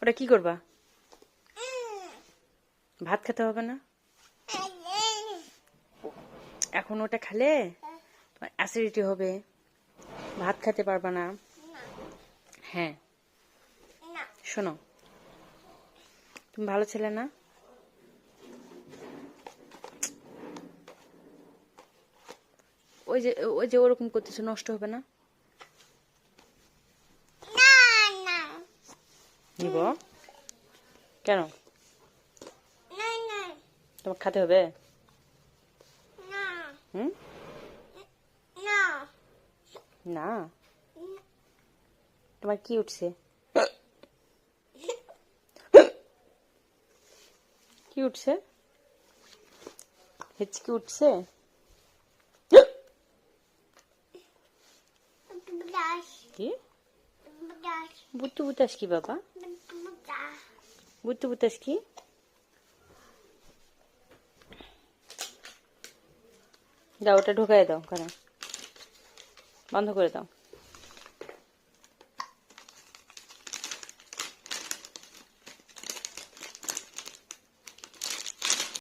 ওটা কি করবা? ভাত খেতে হবে না? এখন ওটা খেলে তোমার অ্যাসিডিটি হবে, ভাত খেতে পারবা না। হ্যাঁ, শোনো, তুমি ভালো ছেলে না? ওই যে ওরকম করতেছো, নষ্ট হবে না? নিব কেন? তোমার খেতে হবে? হুম, না। তোমার কি উঠছে? কি উঠছে? হিচকি উঠছে? কি বুট্টু বুতাস? কি বাবা বুট্টু বুতাস? কি দাও, ওটা ঢুকাই দাও, কারণ বন্ধ করে দাও।